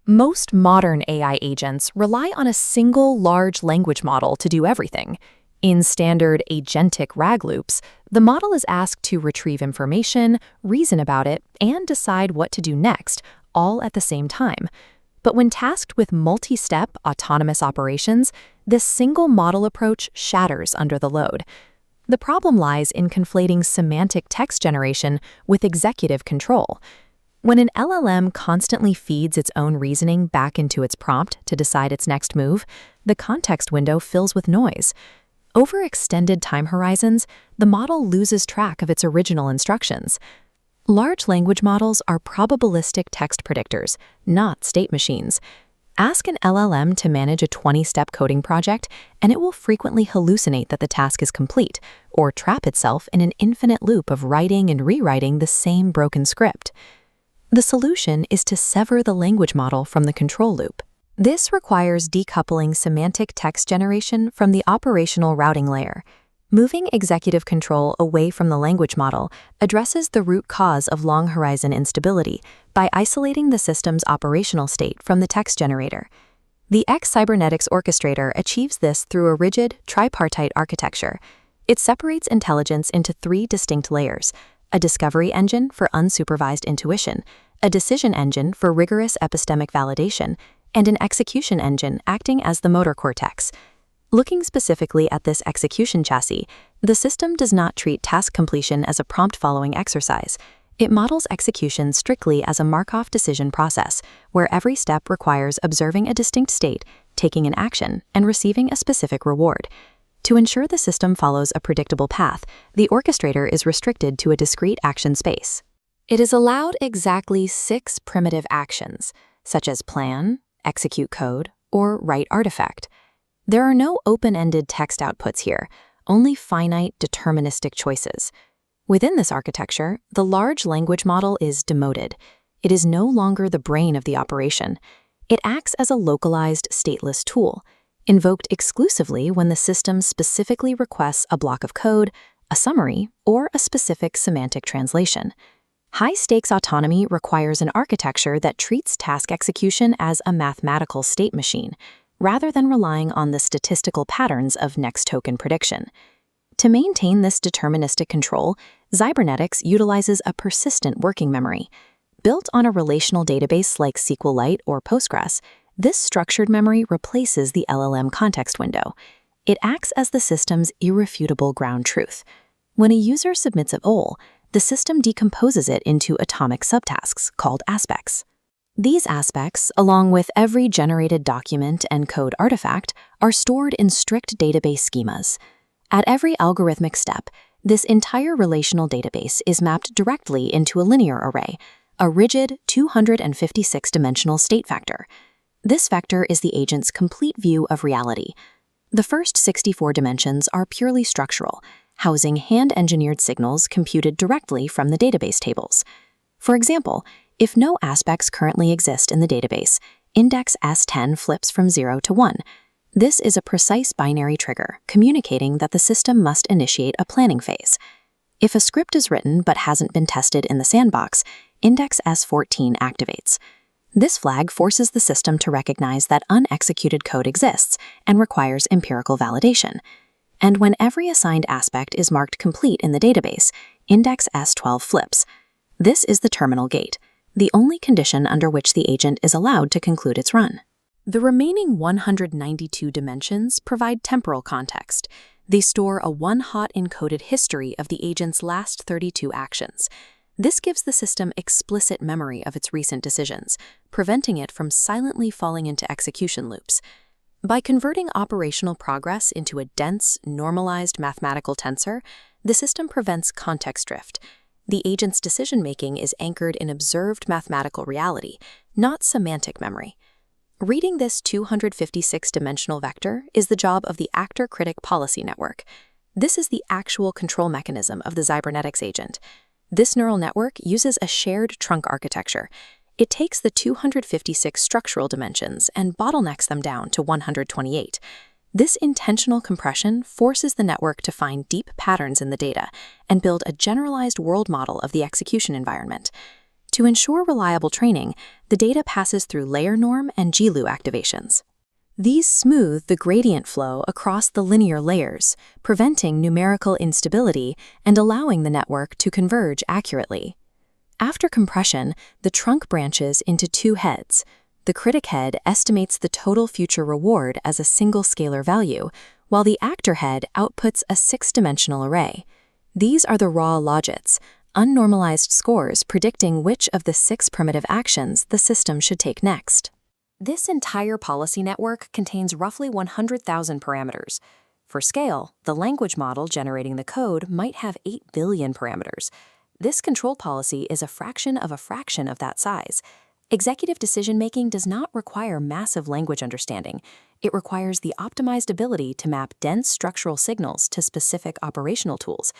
Most modern AI agents rely on a single large language model to do everything. In standard agentic RAG loops, the model is asked to retrieve information, reason about it, and decide what to do next, all at the same time. But when tasked with multi-step autonomous operations, this single model approach shatters under the load. The problem lies in conflating semantic text generation with executive control. When an LLM constantly feeds its own reasoning back into its prompt to decide its next move, the context window fills with noise. Over extended time horizons, the model loses track of its original instructions. Large language models are probabilistic text predictors, not state machines. Ask an LLM to manage a 20-step coding project, and it will frequently hallucinate that the task is complete, or trap itself in an infinite loop of writing and rewriting the same broken script. The solution is to sever the language model from the control loop. This requires decoupling semantic text generation from the operational routing layer. Moving executive control away from the language model addresses the root cause of long-horizon instability by isolating the system's operational state from the text generator. The Xybernetex orchestrator achieves this through a rigid, tripartite architecture. It separates intelligence into three distinct layers: a discovery engine for unsupervised intuition, a decision engine for rigorous epistemic validation, and an execution engine acting as the motor cortex. Looking specifically at this execution chassis, the system does not treat task completion as a prompt-following exercise. It models execution strictly as a Markov decision process, where every step requires observing a distinct state, taking an action, and receiving a specific reward. To ensure the system follows a predictable path, the orchestrator is restricted to a discrete action space. It is allowed exactly 6 primitive actions, such as plan, execute code, or write artifact. There are no open-ended text outputs here, only finite deterministic choices. Within this architecture, the large language model is demoted. It is no longer the brain of the operation. It acts as a localized, stateless tool, invoked exclusively when the system specifically requests a block of code, a summary, or a specific semantic translation. High-stakes autonomy requires an architecture that treats task execution as a mathematical state machine, rather than relying on the statistical patterns of next token prediction. To maintain this deterministic control, Xybernetex utilizes a persistent working memory. Built on a relational database like SQLite or Postgres, this structured memory replaces the LLM context window. It acts as the system's irrefutable ground truth. When a user submits a goal, the system decomposes it into atomic subtasks called aspects. These aspects, along with every generated document and code artifact, are stored in strict database schemas. At every algorithmic step, this entire relational database is mapped directly into a linear array, a rigid 256-dimensional state vector. This vector is the agent's complete view of reality. The first 64 dimensions are purely structural, housing hand-engineered signals computed directly from the database tables. For example, if no aspects currently exist in the database, index S10 flips from 0 to 1. This is a precise binary trigger, communicating that the system must initiate a planning phase. If a script is written but hasn't been tested in the sandbox, index S14 activates. This flag forces the system to recognize that unexecuted code exists and requires empirical validation. And when every assigned aspect is marked complete in the database, index S12 flips. This is the terminal gate, the only condition under which the agent is allowed to conclude its run. The remaining 192 dimensions provide temporal context. They store a one-hot encoded history of the agent's last 32 actions. This gives the system explicit memory of its recent decisions, preventing it from silently falling into execution loops. By converting operational progress into a dense, normalized mathematical tensor, the system prevents context drift. The agent's decision-making is anchored in observed mathematical reality, not semantic memory. Reading this 256-dimensional vector is the job of the actor-critic policy network. This is the actual control mechanism of the Xybernetex agent. This neural network uses a shared trunk architecture. It takes the 256 structural dimensions and bottlenecks them down to 128. This intentional compression forces the network to find deep patterns in the data and build a generalized world model of the execution environment. To ensure reliable training, the data passes through layer norm and GLU activations. These smooth the gradient flow across the linear layers, preventing numerical instability and allowing the network to converge accurately. After compression, the trunk branches into two heads. The critic head estimates the total future reward as a single scalar value, while the actor head outputs a six-dimensional array. These are the raw logits, unnormalized scores predicting which of the 6 primitive actions the system should take next. This entire policy network contains roughly 100,000 parameters. For scale, the language model generating the code might have 8 billion parameters. This control policy is a fraction of that size. Executive decision-making does not require massive language understanding. It requires the optimized ability to map dense structural signals to specific operational tools.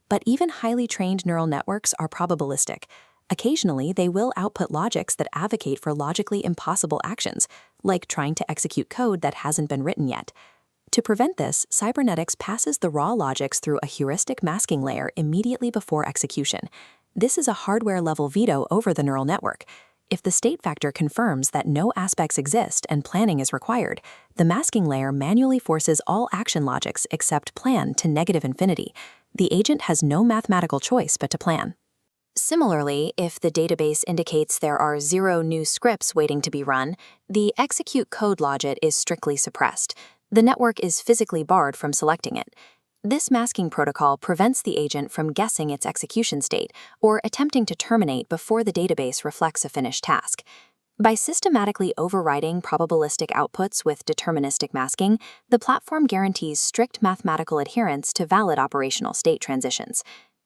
But even highly trained neural networks are probabilistic. Occasionally, they will output logics that advocate for logically impossible actions, like trying to execute code that hasn't been written yet. To prevent this, Xybernetex passes the raw logics through a heuristic masking layer immediately before execution. This is a hardware-level veto over the neural network. If the state factor confirms that no aspects exist and planning is required, the masking layer manually forces all action logics except plan to negative infinity. The agent has no mathematical choice but to plan. Similarly, if the database indicates there are 0 new scripts waiting to be run, the execute code logit is strictly suppressed. The network is physically barred from selecting it. This masking protocol prevents the agent from guessing its execution state or attempting to terminate before the database reflects a finished task. By systematically overriding probabilistic outputs with deterministic masking, the platform guarantees strict mathematical adherence to valid operational state transitions.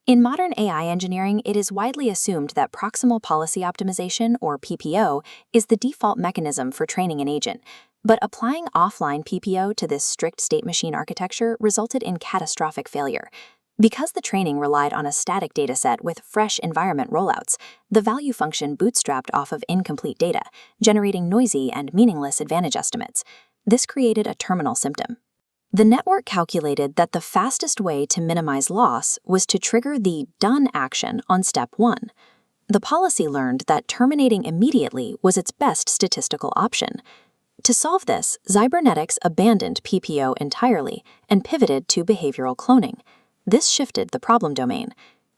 In modern AI engineering, it is widely assumed that proximal policy optimization, or PPO, is the default mechanism for training an agent. But applying offline PPO to this strict state machine architecture resulted in catastrophic failure. Because the training relied on a static dataset with fresh environment rollouts, the value function bootstrapped off of incomplete data, generating noisy and meaningless advantage estimates. This created a terminal symptom. The network calculated that the fastest way to minimize loss was to trigger the done action on step 1. The policy learned that terminating immediately was its best statistical option. To solve this, Xybernetex abandoned PPO entirely and pivoted to behavioral cloning. This shifted the problem domain.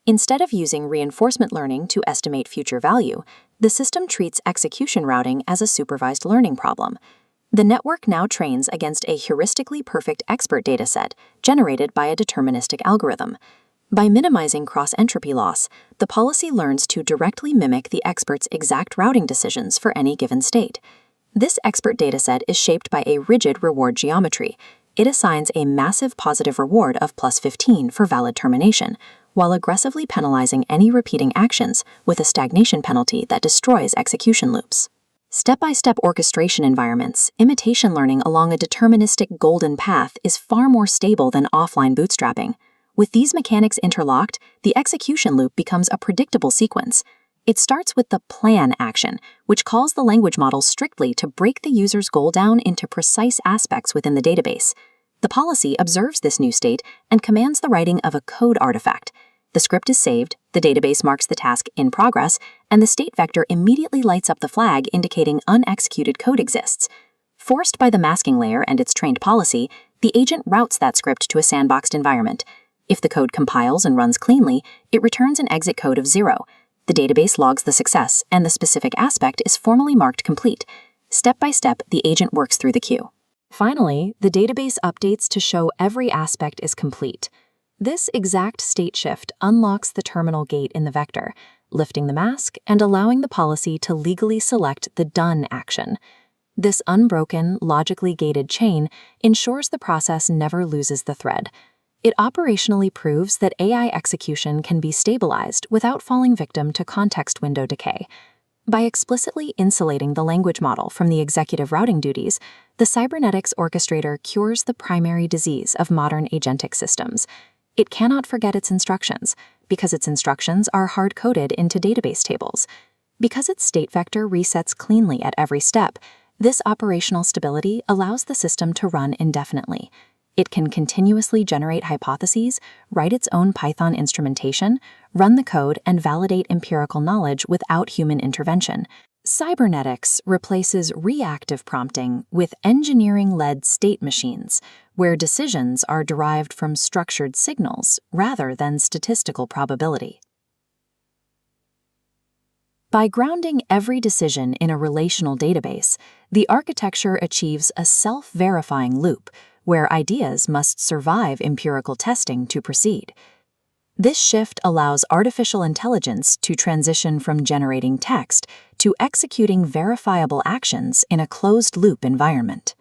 Instead of using reinforcement learning to estimate future value, the system treats execution routing as a supervised learning problem. The network now trains against a heuristically perfect expert dataset generated by a deterministic algorithm. By minimizing cross-entropy loss, the policy learns to directly mimic the expert's exact routing decisions for any given state. This expert dataset is shaped by a rigid reward geometry. It assigns a massive positive reward of +15 for valid termination, while aggressively penalizing any repeating actions with a stagnation penalty that destroys execution loops. Step-by-step orchestration environments, imitation learning along a deterministic golden path is far more stable than offline bootstrapping. With these mechanics interlocked, the execution loop becomes a predictable sequence. It starts with the plan action, which calls the language model strictly to break the user's goal down into precise aspects within the database. The policy observes this new state and commands the writing of a code artifact. The script is saved, the database marks the task in progress, and the state vector immediately lights up the flag indicating unexecuted code exists. Forced by the masking layer and its trained policy, the agent routes that script to a sandboxed environment. If the code compiles and runs cleanly, it returns an exit code of 0. The database logs the success, and the specific aspect is formally marked complete. Step by step, the agent works through the queue. Finally, the database updates to show every aspect is complete. This exact state shift unlocks the terminal gate in the vector, lifting the mask and allowing the policy to legally select the done action. This unbroken, logically gated chain ensures the process never loses the thread. It operationally proves that AI execution can be stabilized without falling victim to context window decay. By explicitly insulating the language model from the executive routing duties, the Xybernetex orchestrator cures the primary disease of modern agentic systems. It cannot forget its instructions, because its instructions are hard-coded into database tables. Because its state vector resets cleanly at every step, this operational stability allows the system to run indefinitely. It can continuously generate hypotheses, write its own Python instrumentation, run the code, and validate empirical knowledge without human intervention. Xybernetex replaces reactive prompting with engineering-led state machines, where decisions are derived from structured signals rather than statistical probability. By grounding every decision in a relational database, the architecture achieves a self-verifying loop where ideas must survive empirical testing to proceed. This shift allows artificial intelligence to transition from generating text to executing verifiable actions in a closed-loop environment.